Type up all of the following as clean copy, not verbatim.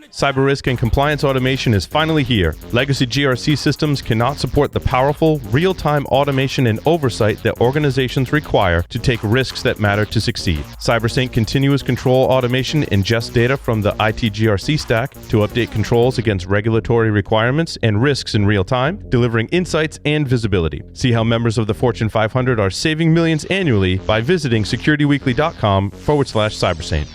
Cyber risk and compliance automation is finally here. Legacy GRC systems cannot support the powerful, real-time automation and oversight that organizations require to take risks that matter to succeed. CyberSync continuous control automation ingests data from the IT GRC stack to update controls against regulatory requirements and risks in real time, delivering insights and visibility. See how members of the Fortune 500 are saving millions annually by visiting securityweekly.com/cybersync.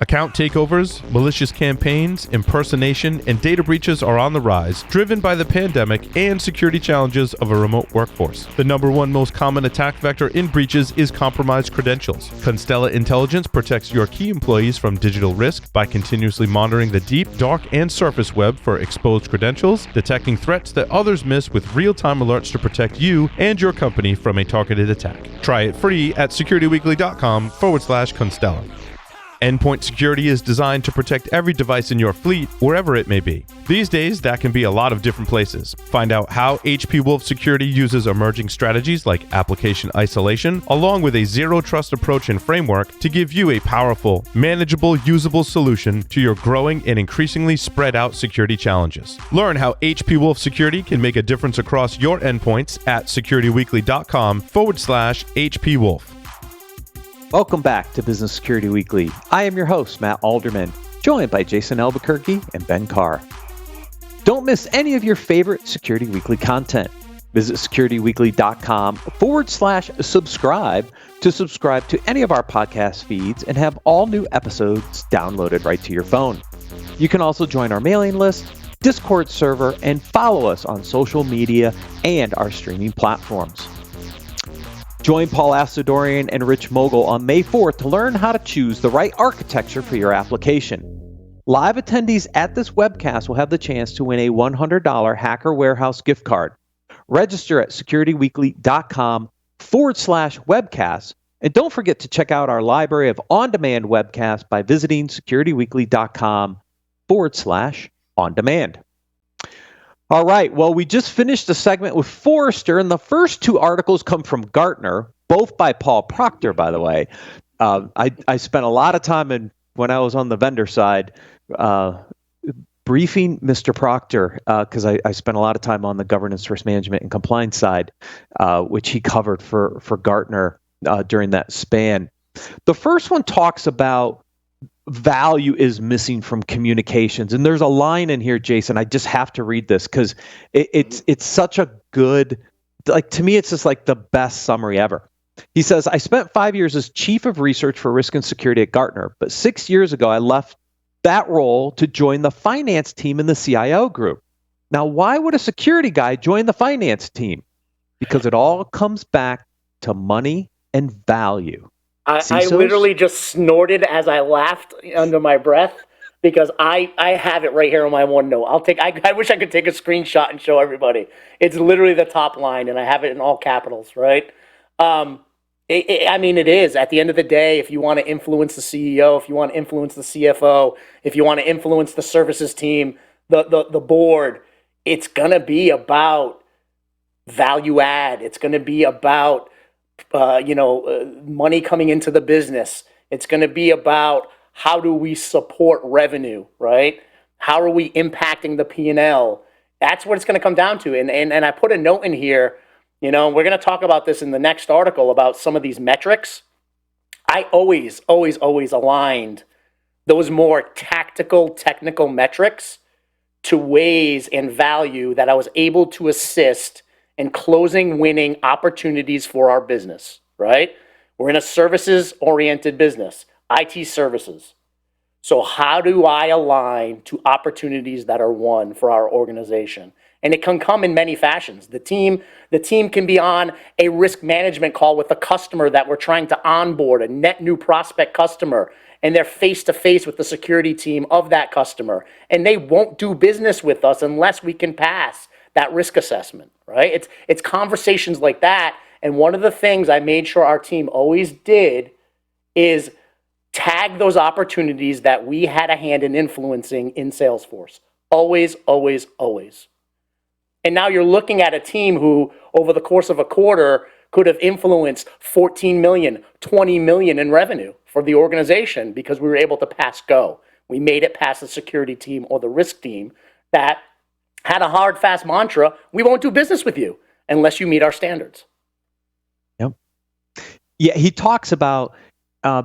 Account takeovers, malicious campaigns, impersonation, and data breaches are on the rise, driven by the pandemic and security challenges of a remote workforce. The number one most common attack vector in breaches is compromised credentials. Constella Intelligence protects your key employees from digital risk by continuously monitoring the deep, dark, and surface web for exposed credentials, detecting threats that others miss with real-time alerts to protect you and your company from a targeted attack. Try it free at securityweekly.com/Constella. Endpoint security is designed to protect every device in your fleet, wherever it may be. These days, that can be a lot of different places. Find out how HP Wolf Security uses emerging strategies like application isolation, along with a zero-trust approach and framework to give you a powerful, manageable, usable solution to your growing and increasingly spread-out security challenges. Learn how HP Wolf Security can make a difference across your endpoints at securityweekly.com/HP Wolf. Welcome back to Business Security Weekly. I am your host, Matt Alderman, joined by Jason Albuquerque and Ben Carr. Don't miss any of your favorite Security Weekly content. Visit securityweekly.com/subscribe to subscribe to any of our podcast feeds and have all new episodes downloaded right to your phone. You can also join our mailing list, Discord server, and follow us on social media and our streaming platforms. Join Paul Asadorian and Rich Mogul on May 4th to learn how to choose the right architecture for your application. Live attendees at this webcast will have the chance to win a $100 Hacker Warehouse gift card. Register at securityweekly.com/webcast. And don't forget to check out our library of on-demand webcasts by visiting securityweekly.com/on-demand. All right. Well, we just finished the segment with Forrester, and the first two articles come from Gartner, both by Paul Proctor, by the way. I spent a lot of time when I was on the vendor side briefing Mr. Proctor because I spent a lot of time on the governance, risk management, and compliance side, which he covered for Gartner during that span. The first one talks about value is missing from communications. And there's a line in here, Jason, I just have to read this because it's such a good, like, to me, it's just like the best summary ever. He says, I spent 5 years as chief of research for risk and security at Gartner, but 6 years ago, I left that role to join the finance team in the CIO group. Now, why would a security guy join the finance team? Because it all comes back to money and value. I literally just snorted as I laughed under my breath because I have it right here on my OneNote. I wish I could take a screenshot and show everybody. It's literally the top line, and I have it in all capitals, right? It is. At the end of the day, if you want to influence the CEO, if you want to influence the CFO, if you want to influence the services team, the board, it's going to be about value add. It's going to be about money coming into the business. It's going to be about how do we support revenue, right? How are we impacting the P&L? That's what it's going to come down to. And I put a note in here, we're going to talk about this in the next article about some of these metrics. I always aligned those more tactical, technical metrics to ways and value that I was able to assist and closing winning opportunities for our business, right? We're in a services-oriented business, IT services. So how do I align to opportunities that are won for our organization? And it can come in many fashions. The team can be on a risk management call with a customer that we're trying to onboard, a net new prospect customer, and they're face-to-face with the security team of that customer. And they won't do business with us unless we can pass that risk assessment, right? It's conversations like that. And one of the things I made sure our team always did is tag those opportunities that we had a hand in influencing in Salesforce. Always. And now you're looking at a team who, over the course of a quarter, could have influenced 14 million, 20 million in revenue for the organization because we were able to pass go. we made it past the security team or the risk team that had a hard, fast mantra: we won't do business with you unless you meet our standards. Yep. Yeah, he talks about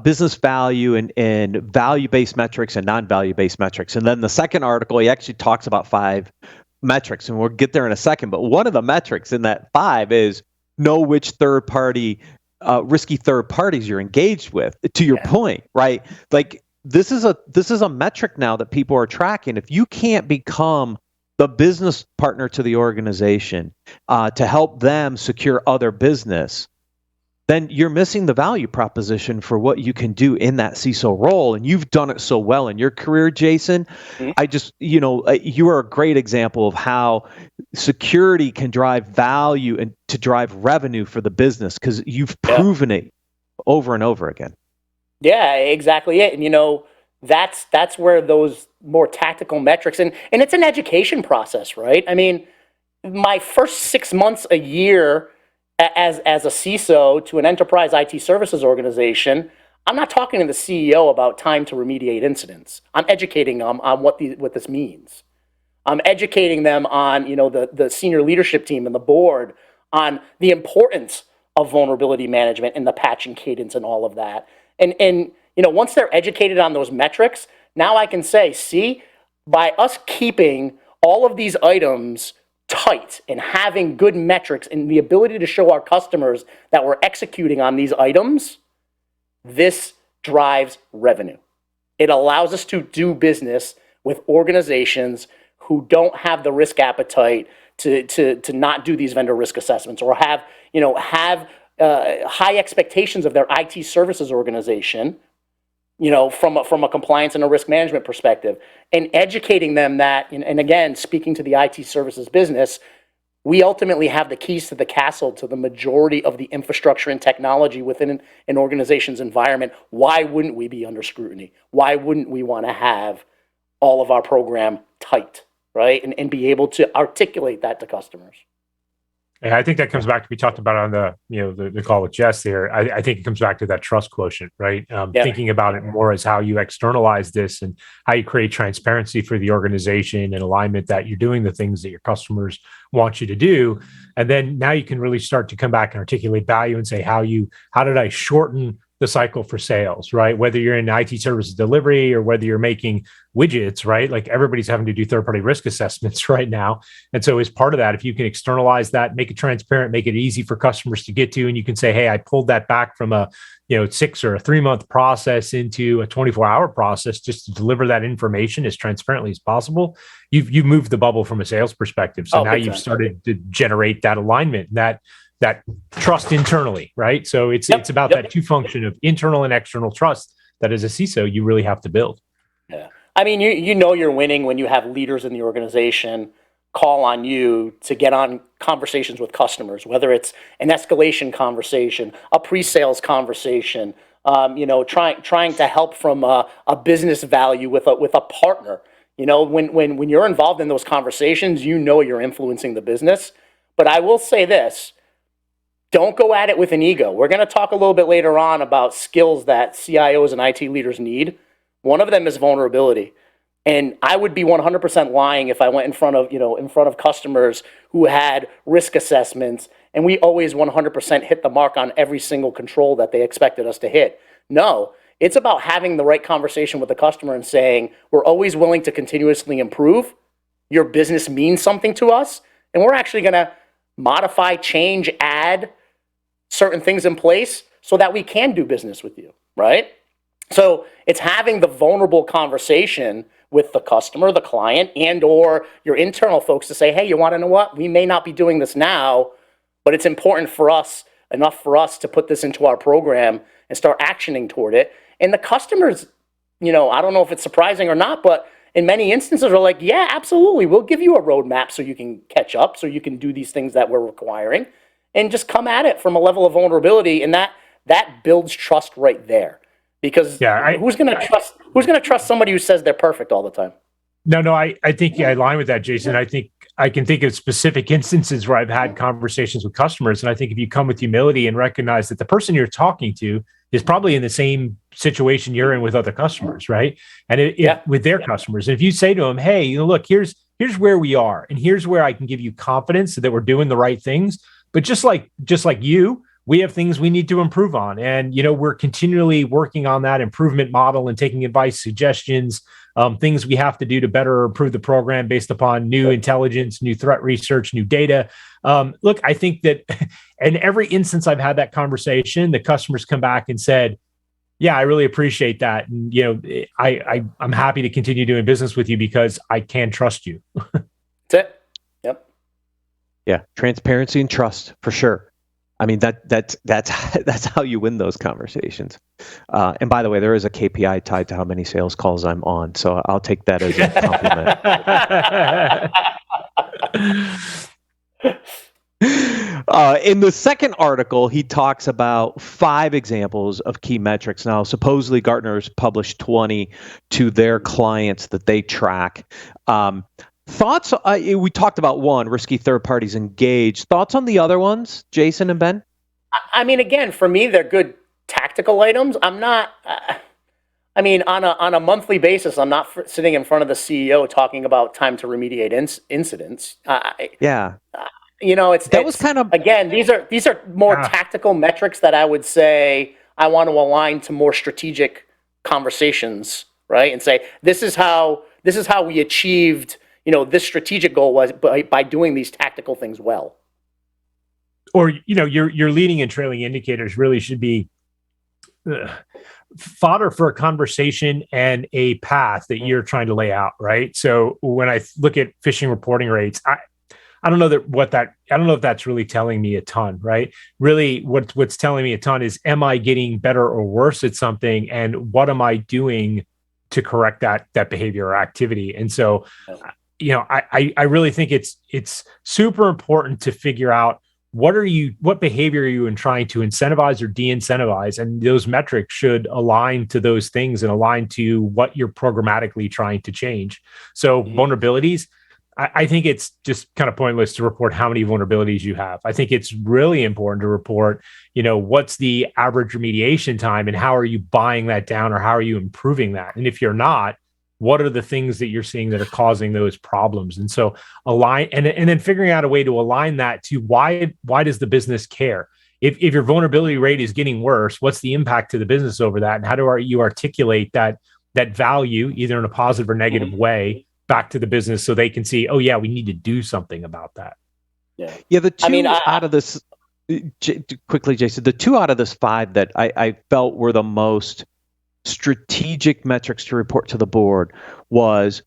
business value and value-based metrics and non-value-based metrics. And then the second article, he actually talks about 5 metrics, and we'll get there in a second. But one of the metrics in that 5 is know which third-party, risky third parties you're engaged with. To your point, right? Like this is a metric now that people are tracking. If you can't become the business partner to the organization to help them secure other business, then you're missing the value proposition for what you can do in that CISO role. And you've done it so well in your career, Jason. I just, you are a great example of how security can drive value and to drive revenue for the business, because you've proven it over and over again. Yeah, exactly it. And, that's where those more tactical metrics, and it's an education process, right? I mean, my first 6 months, a year, as a CISO to an enterprise IT services organization, I'm not talking to the CEO about time to remediate incidents. I'm educating them on what this means. I'm educating them on, the senior leadership team and the board on the importance of vulnerability management and the patching cadence and all of that. And once they're educated on those metrics, now I can say, see, by us keeping all of these items tight and having good metrics and the ability to show our customers that we're executing on these items, this drives revenue. It allows us to do business with organizations who don't have the risk appetite to not do these vendor risk assessments, or have high expectations of their IT services organization, from a compliance and a risk management perspective, and educating them that, and again, speaking to the IT services business, we ultimately have the keys to the castle to the majority of the infrastructure and technology within an organization's environment. Why wouldn't we be under scrutiny? Why wouldn't we want to have all of our program tight, right? And be able to articulate that to customers. And I think that comes back to, we talked about on the call with Jess there. I think it comes back to that trust quotient, right? Thinking about it more as how you externalize this and how you create transparency for the organization and alignment that you're doing the things that your customers want you to do. And then now you can really start to come back and articulate value and say, how did I shorten the cycle for sales, right? Whether you're in IT services delivery or whether you're making widgets, right? Like everybody's having to do third-party risk assessments right now. And so as part of that, if you can externalize that, make it transparent, make it easy for customers to get to, and you can say, hey, I pulled that back from a 6 or a 3-month process into a 24-hour process just to deliver that information as transparently as possible. You've moved the bubble from a sales perspective. So now you've started to generate that alignment, that trust internally, right? So it's about that two function of internal and external trust that as a CISO, you really have to build. Yeah. I mean, you're winning when you have leaders in the organization call on you to get on conversations with customers, whether it's an escalation conversation, a pre-sales conversation, trying to help from a business value with a partner. When you're involved in those conversations, you're influencing the business. But I will say this, don't go at it with an ego. We're going to talk a little bit later on about skills that CIOs and IT leaders need. One of them is vulnerability. And I would be 100% lying if I went in front of customers who had risk assessments and we always 100% hit the mark on every single control that they expected us to hit. No, it's about having the right conversation with the customer and saying, we're always willing to continuously improve. Your business means something to us. And we're actually going to modify, change, add certain things in place so that we can do business with you, right? So it's having the vulnerable conversation with the customer, the client, and or your internal folks to say, hey, you want to know what? We may not be doing this now, but it's important enough for us to put this into our program and start actioning toward it. And the customers, I don't know if it's surprising or not, but in many instances are like, yeah, absolutely. We'll give you a roadmap so you can catch up, so you can do these things that we're requiring, and just come at it from a level of vulnerability. And that builds trust right there. Because who's going to trust somebody who says they're perfect all the time? No, I think I align with that, Jason. I think I can think of specific instances where I've had conversations with customers. And I think if you come with humility and recognize that the person you're talking to is probably in the same situation you're in with other customers, right? And with their customers. And if you say to them, hey, look, here's where we are, and here's where I can give you confidence that we're doing the right things. But just like you, we have things we need to improve on. And, we're continually working on that improvement model and taking advice, suggestions, things we have to do to better improve the program based upon new intelligence, new threat research, new data. Look, I think that in every instance I've had that conversation, the customers come back and said, yeah, I really appreciate that. And, I'm happy to continue doing business with you because I can trust you. That's it. Yep. Yeah. Transparency and trust for sure. I mean, that's how you win those conversations. And by the way, there is a KPI tied to how many sales calls I'm on, so I'll take that as a compliment. In the second article, he talks about 5 examples of key metrics. Now, supposedly Gartner's published 20 to their clients that they track. Thoughts? We talked about one, risky third parties engaged. Thoughts on the other ones, Jason and Ben? I mean, again, for me, they're good tactical items. I'm not. On a monthly basis, I'm not sitting in front of the CEO talking about time to remediate incidents. Was kind of, again. These are more tactical metrics that I would say I want to align to more strategic conversations, right? And say this is how we achieved. This strategic goal was by doing these tactical things well. Or, your leading and trailing indicators really should be fodder for a conversation and a path that you're trying to lay out, right? So when I look at phishing reporting rates, I don't know if that's really telling me a ton, right? Really, what's telling me a ton is, am I getting better or worse at something, and what am I doing to correct that behavior or activity? And so, I really think it's super important to figure out what behavior are you trying to incentivize or de-incentivize, and those metrics should align to those things and align to what you're programmatically trying to change. So vulnerabilities, I think it's just kind of pointless to report how many vulnerabilities you have. I think it's really important to report, what's the average remediation time and how are you buying that down, or how are you improving that? And if you're not, what are the things that you're seeing that are causing those problems? And so align, and then figuring out a way to align that to why does the business care? If your vulnerability rate is getting worse, what's the impact to the business over that? And how do you articulate that value, either in a positive or negative way, back to the business so they can see, oh yeah, we need to do something about that. Yeah. The two out of this, quickly, Jason, the 2 out of this 5 that I felt were the most strategic metrics to report to the board was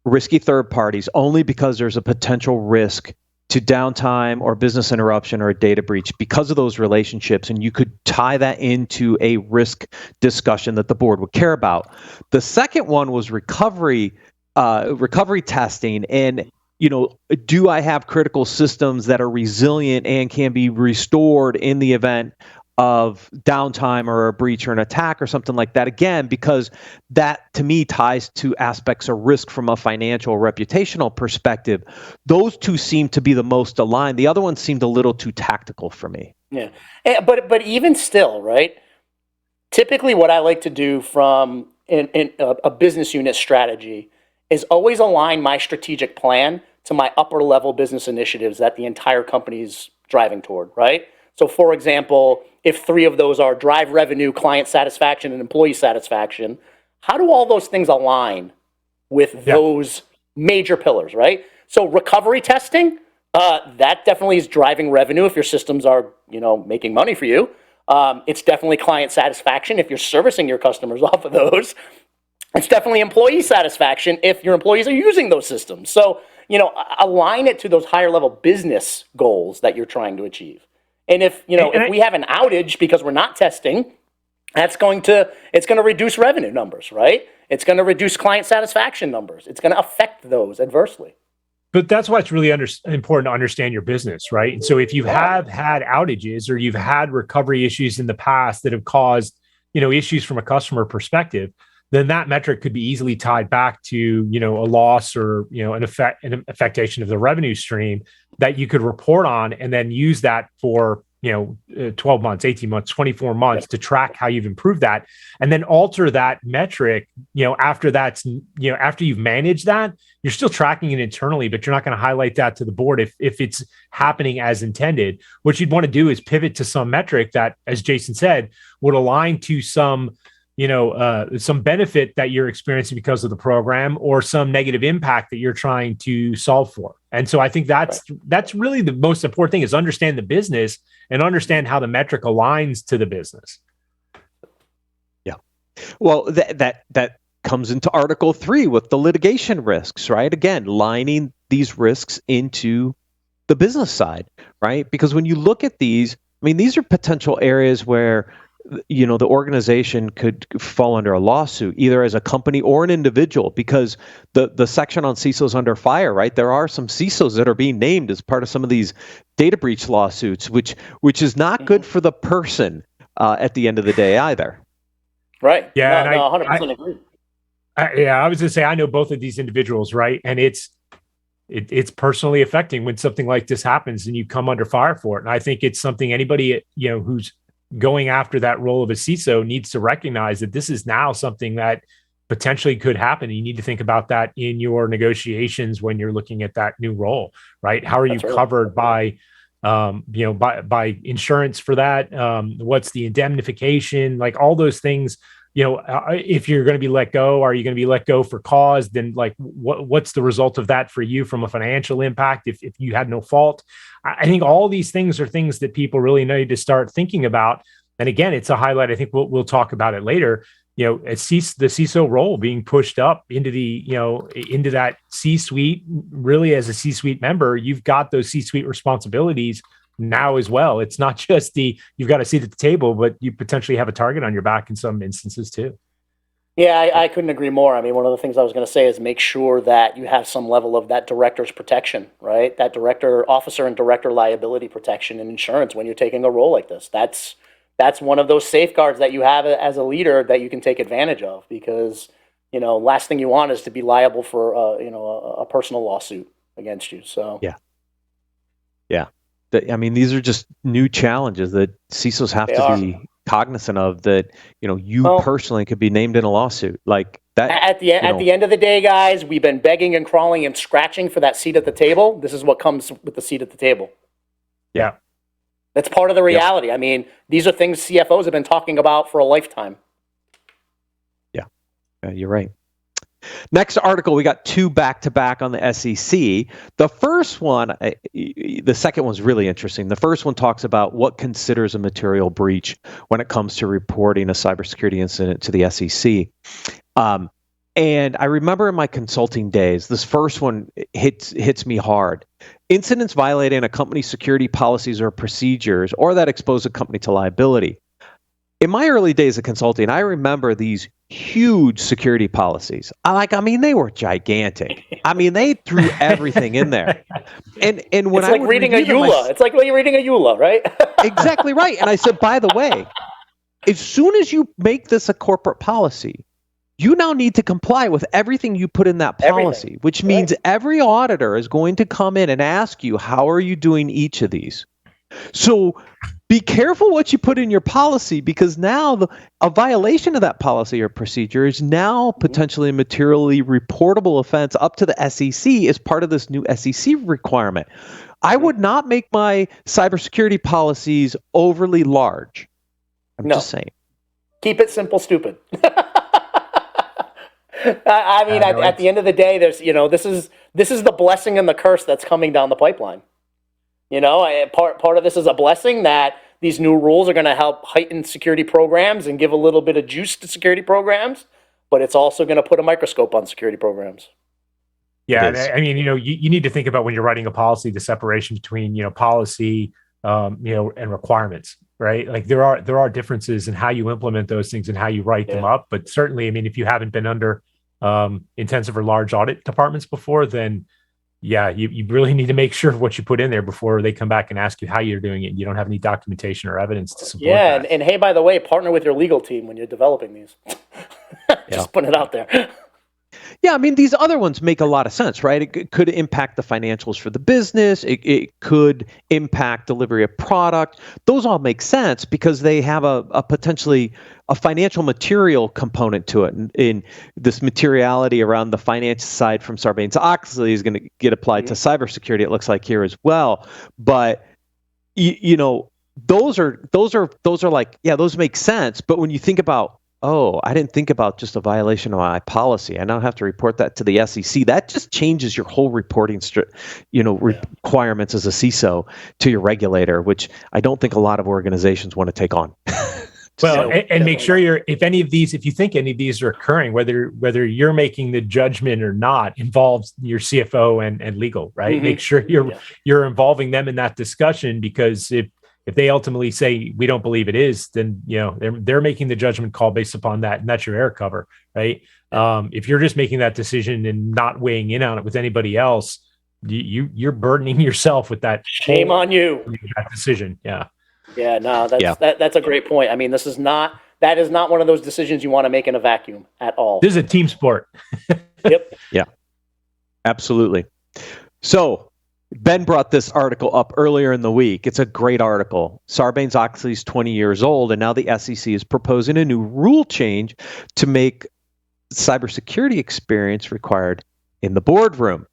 risky third parties, only because there's a potential risk to downtime or business interruption or a data breach because of those relationships. And you could tie that into a risk discussion that the board would care about. The second one was recovery testing. And, do I have critical systems that are resilient and can be restored in the event of downtime or a breach or an attack or something like that? Again, because that to me ties to aspects of risk from a financial or reputational perspective. Those 2 seem to be the most aligned. The other one seemed a little too tactical for me. Yeah. But even still, right? Typically what I like to do from in a business unit strategy is always align my strategic plan to my upper level business initiatives that the entire company is driving toward, right? So for example, if 3 of those are drive revenue, client satisfaction, and employee satisfaction, how do all those things align with those major pillars, right? So recovery testing, that definitely is driving revenue if your systems are, making money for you. It's definitely client satisfaction if you're servicing your customers off of those. It's definitely employee satisfaction if your employees are using those systems. So, align it to those higher level business goals that you're trying to achieve. And if we have an outage because we're not testing, it's going to reduce revenue numbers, right? It's going to reduce client satisfaction numbers. It's going to affect those adversely. But that's why it's really important to understand your business, right? And so if you have had outages or you've had recovery issues in the past that have caused, issues from a customer perspective, then that metric could be easily tied back to, a loss or, an affectation of the revenue stream that you could report on, and then use that for 12 months, 18 months, 24 months to track how you've improved that, and then alter that metric, after after you've managed that. You're still tracking it internally, but you're not going to highlight that to the board if it's happening as intended. What you'd want to do is pivot to some metric that, as Jason said, would align to some benefit that you're experiencing because of the program, or some negative impact that you're trying to solve for. And so I think that's really the most important thing, is understand the business and understand how the metric aligns to the business. Yeah. Well, that comes into Article 3 with the litigation risks, right? Again, lining these risks into the business side, right? Because when you look at these, these are potential areas where the organization could fall under a lawsuit, either as a company or an individual, because the section on CISOs under fire, right? There are some CISOs that are being named as part of some of these data breach lawsuits, which is not good for the person at the end of the day either. Right. Yeah. No, 100% agree. I was going to say, I know both of these individuals, right? And it's personally affecting when something like this happens and you come under fire for it. And I think it's something anybody, who's going after that role of a CISO needs to recognize, that this is now something that potentially could happen. You need to think about that in your negotiations when you're looking at that new role, right? How are you covered by insurance for that? What's the indemnification? Like all those things, if you're going to be let go, are you going to be let go for cause? Then what's the result of that for you from a financial impact if you had no fault? I think all these things are things that people really need to start thinking about. And again, it's a highlight. I think we'll talk about it later. The CISO role being pushed up into into that C-suite. Really, as a C-suite member, you've got those C-suite responsibilities now as well. It's not just you've got a seat at the table, but you potentially have a target on your back in some instances too. Yeah, I couldn't agree more. One of the things I was going to say is make sure that you have some level of that director's protection, right? That officer and director liability protection and insurance when you're taking a role like this. That's one of those safeguards that you have as a leader that you can take advantage of, because, last thing you want is to be liable for, a personal lawsuit against you. So yeah. These are just new challenges that CISOs have to be cognizant of, that, personally could be named in a lawsuit like that. At the end of the day, guys, we've been begging and crawling and scratching for that seat at the table. This is what comes with the seat at the table. Yeah. That's part of the reality. These are things CFOs have been talking about for a lifetime. Yeah, you're right. Next article, we got two back-to-back on the SEC. The first one, the second one's really interesting. The first one talks about what considers a material breach when it comes to reporting a cybersecurity incident to the SEC. And I remember in my consulting days, this first one hits me hard. Incidents violating a company's security policies or procedures, or that expose a company to liability. In my early days of consulting, I remember these huge security policies. They were gigantic. They threw everything in there. And when it's like reading a EULA. It's like when you're reading a EULA, right? Exactly right. And I said, by the way, as soon as you make this a corporate policy, you now need to comply with everything you put in that policy, which means every auditor is going to come in and ask you, how are you doing each of these? So be careful what you put in your policy, because now a violation of that policy or procedure is now potentially a materially reportable offense up to the SEC as part of this new SEC requirement. I would not make my cybersecurity policies overly large. I'm just saying. Keep it simple, stupid. At the end of the day, there's, this is the blessing and the curse that's coming down the pipeline. Part of this is a blessing that these new rules are going to help heighten security programs and give a little bit of juice to security programs, but it's also going to put a microscope on security programs. Yeah, you need to think about when you're writing a policy, the separation between, policy, and requirements, right? Like there are differences in how you implement those things and how you write them up. But certainly, if you haven't been under intensive or large audit departments before, then you really need to make sure of what you put in there before they come back and ask you how you're doing it. You don't have any documentation or evidence to support that. And hey, by the way, partner with your legal team when you're developing these. Just putting it out there. Yeah, I mean, these other ones make a lot of sense, right? It could impact the financials for the business. It could impact delivery of product. Those all make sense because they have a potentially a financial material component to it. And in this materiality around the finance side from Sarbanes-Oxley is going to get applied to cybersecurity, it looks like here as well. But, those are like, yeah, those make sense. But when you think about, oh, I didn't think about just a violation of my policy, I now have to report that to the SEC. That just changes your whole reporting, requirements as a CISO to your regulator, which I don't think a lot of organizations want to take on. Well, and make sure if you think any of these are occurring, whether you're making the judgment or not, involves your CFO and legal, right? Make sure you're involving them in that discussion, because if they ultimately say we don't believe it is, then they're making the judgment call based upon that, and that's your air cover, right? If you're just making that decision and not weighing in on it with anybody else, you're burdening yourself with that. Shame on you. That decision, yeah. Yeah, no, that's a great point. I mean, that is not one of those decisions you want to make in a vacuum at all. This is a team sport. Yep. Yeah, absolutely. So Ben brought this article up earlier in the week. It's a great article. Sarbanes-Oxley's 20 years old, and now the SEC is proposing a new rule change to make cybersecurity experience required in the boardroom.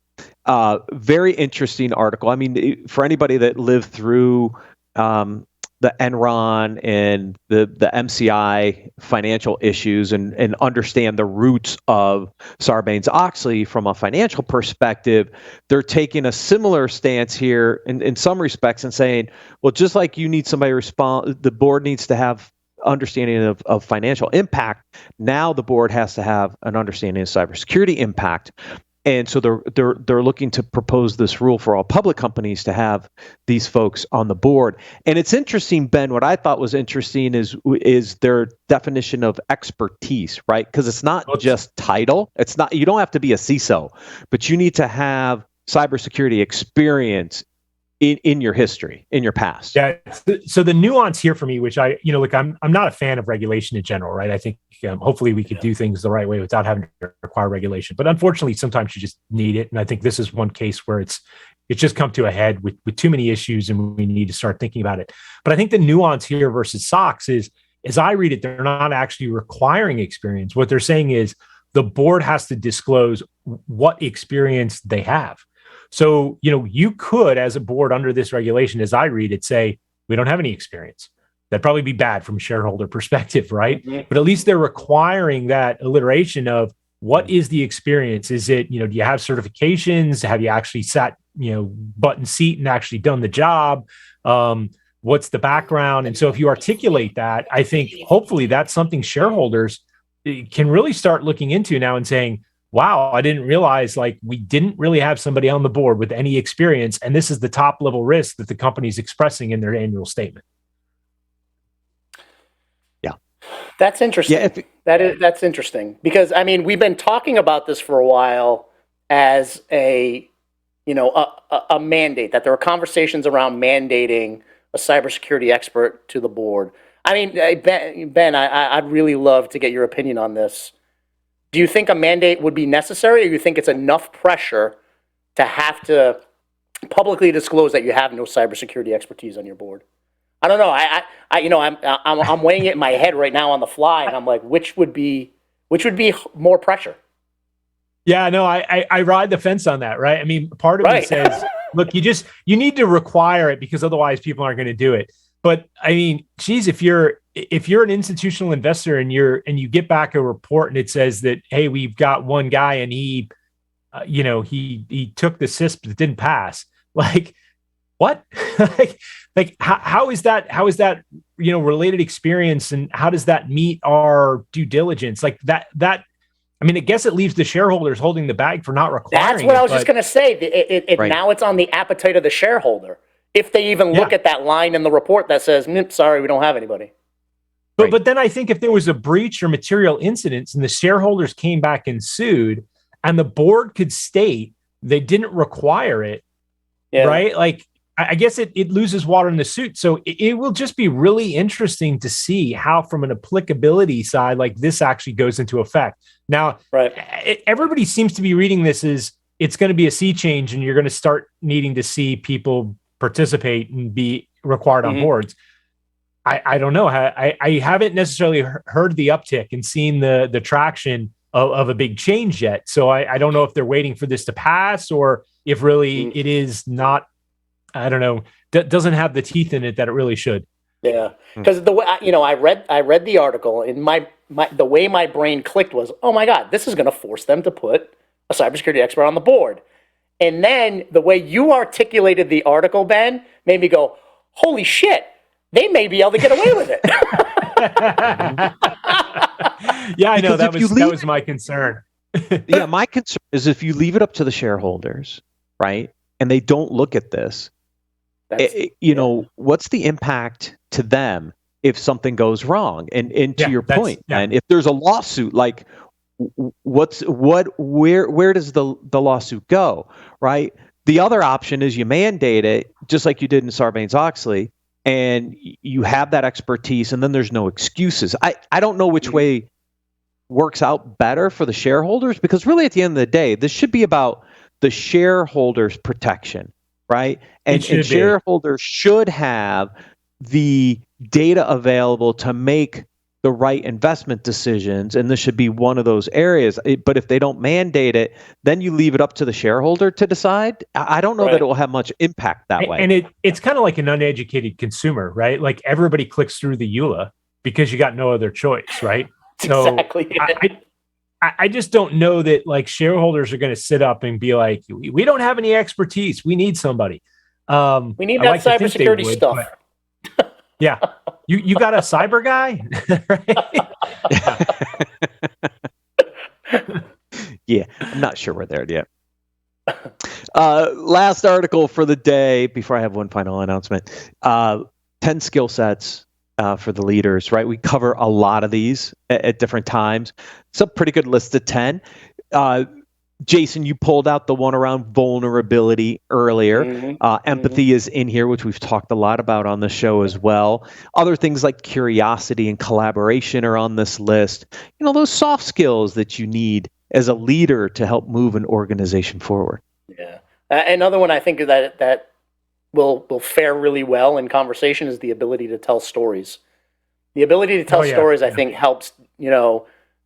Very interesting article. I mean, for anybody that lived through the Enron and the MCI financial issues and understand the roots of Sarbanes-Oxley from a financial perspective, they're taking a similar stance here in some respects and saying, well, just like you need somebody the board needs to have understanding of financial impact, now the board has to have an understanding of cybersecurity impact. And so they're looking to propose this rule for all public companies to have these folks on the board. And it's interesting, Ben, what I thought was interesting is their definition of expertise, right? Because it's not just title. It's not, you don't have to be a CISO, but you need to have cybersecurity experience in your history, in your past. Yeah. So the nuance here for me, which I'm not a fan of regulation in general, right? I think hopefully we could do things the right way without having to require regulation. But unfortunately, sometimes you just need it. And I think this is one case where it's just come to a head with too many issues, and we need to start thinking about it. But I think the nuance here versus SOX is, as I read it, they're not actually requiring experience. What they're saying is the board has to disclose what experience they have. So, you could, as a board under this regulation, as I read it, say, we don't have any experience. That'd probably be bad from a shareholder perspective, right? Mm-hmm. But at least they're requiring that alliteration of what is the experience? Is it, do you have certifications? Have you actually sat, butt in seat and actually done the job? What's the background? And so if you articulate that, I think hopefully that's something shareholders can really start looking into now and saying, wow, I didn't realize we didn't really have somebody on the board with any experience. And this is the top level risk that the company's expressing in their annual statement. Yeah. That's interesting. Yeah, that's interesting because, I mean, we've been talking about this for a while as a mandate, that there are conversations around mandating a cybersecurity expert to the board. I mean, Ben, I'd really love to get your opinion on this. Do you think a mandate would be necessary, or do you think it's enough pressure to have to publicly disclose that you have no cybersecurity expertise on your board? I don't know. I'm weighing it in my head right now on the fly, and I'm like, which would be more pressure? Yeah, no, I ride the fence on that, right? I mean, part of me says, look, you need to require it because otherwise people aren't going to do it. But I mean, geez, if you're an institutional investor and you get back a report and it says that, hey, we've got one guy and he took the CISP that didn't pass, what? how is that related experience, and how does that meet our due diligence? That. I mean, I guess it leaves the shareholders holding the bag for not requiring. That's what I was just going to say. Now it's on the appetite of the shareholder. If they even look at that line in the report that says, sorry, we don't have anybody. But then I think if there was a breach or material incidents and the shareholders came back and sued, and the board could state they didn't require it, right? I guess it loses water in the suit. So it will just be really interesting to see how, from an applicability side, like this actually goes into effect. Now, everybody seems to be reading this as it's going to be a sea change, and you're going to start needing to see people participate and be required on boards. I don't know. I haven't necessarily heard the uptick and seen the traction of a big change yet. So I don't know if they're waiting for this to pass, or if really it is not. I don't know. Doesn't have the teeth in it that it really should. Yeah, because the way I read the article, and the way my brain clicked was, oh my God, this is going to force them to put a cybersecurity expert on the board. And then the way you articulated the article, Ben, made me go, holy shit, they may be able to get away with it. Yeah, I know that was my concern. Yeah, my concern is if you leave it up to the shareholders, right, and they don't look at this, what's the impact to them if something goes wrong? And to your point, and if there's a lawsuit, like where does the lawsuit go, right? The other option is you mandate it, just like you did in Sarbanes-Oxley, and you have that expertise, and then there's no excuses. I don't know which way works out better for the shareholders, because really at the end of the day, this should be about the shareholders' protection, right? And shareholders should have the data available to make the right investment decisions, and this should be one of those areas. But if they don't mandate it, then you leave it up to the shareholder to decide. I don't know that it will have much impact that way. And it's kind of like an uneducated consumer, right? Like everybody clicks through the EULA because you got no other choice, right? So exactly. I just don't know that like shareholders are going to sit up and be like, we don't have any expertise. We need somebody. We need that cybersecurity stuff. Yeah. You got a cyber guy? Yeah, I'm not sure we're there yet. Last article for the day, before I have one final announcement. 10 skill sets for the leaders, right? We cover a lot of these at different times. It's a pretty good list of 10. Jason, you pulled out the one around vulnerability earlier. Empathy is in here, which we've talked a lot about on the show as well. Other things like curiosity and collaboration are on this list. You know, those soft skills that you need as a leader to help move an organization forward. Yeah. Another one I think that will fare really well in conversation is the ability to tell stories. The ability to tell stories, I think, helps,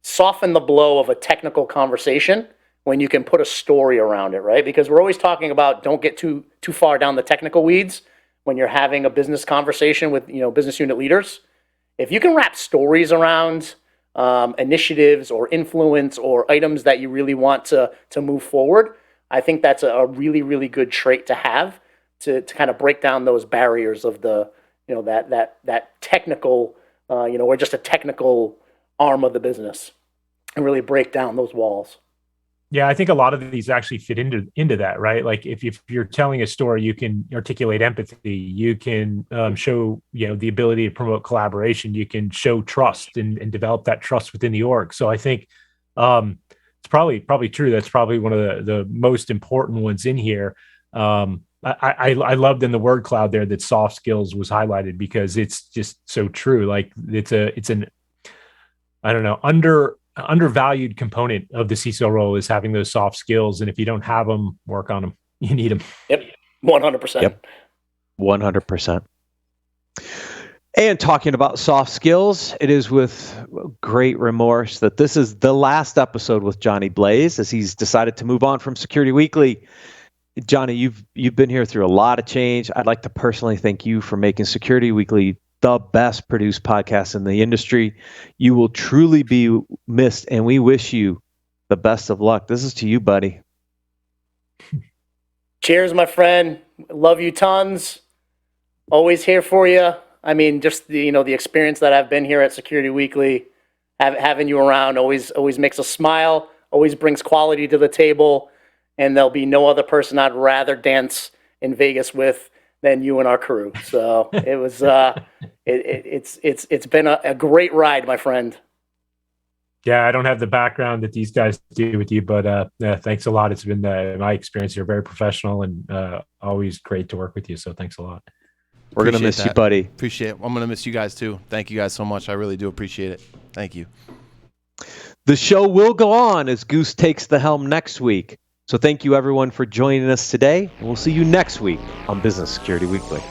soften the blow of a technical conversation when you can put a story around it, right? Because we're always talking about don't get too far down the technical weeds when you're having a business conversation with business unit leaders. If you can wrap stories around initiatives or influence or items that you really want to move forward, I think that's a really, really good trait to have to kind of break down those barriers of the that technical or just a technical arm of the business, and really break down those walls. Yeah, I think a lot of these actually fit into that, right? Like if you're telling a story, you can articulate empathy, you can show the ability to promote collaboration, you can show trust and develop that trust within the org. So I think it's probably true. That's probably one of the most important ones in here. I loved in the word cloud there that soft skills was highlighted, because it's just so true. Like it's an I don't know, undervalued component of the CISO role is having those soft skills. And if you don't have them, work on them. You need them. Yep. 100%. Yep. 100%. And talking about soft skills, it is with great remorse that this is the last episode with Johnny Blaze, as he's decided to move on from Security Weekly. Johnny, you've been here through a lot of change. I'd like to personally thank you for making Security Weekly the best produced podcast in the industry. You will truly be missed, and we wish you the best of luck. This is to you, buddy. Cheers, my friend. Love you tons. Always here for you. I mean, just the experience that I've been here at Security Weekly, having you around always makes us smile, always brings quality to the table, and there'll be no other person I'd rather dance in Vegas with than you and our crew. So it was it's been a great ride, my friend. Yeah, I don't have the background that these guys do with you, but thanks a lot. It's been my experience here, very professional and always great to work with you. So thanks a lot. We're going to miss you, buddy. Appreciate it. I'm going to miss you guys too. Thank you guys so much. I really do appreciate it. Thank you. The show will go on as Goose takes the helm next week. So thank you everyone for joining us today, and we'll see you next week on Business Security Weekly.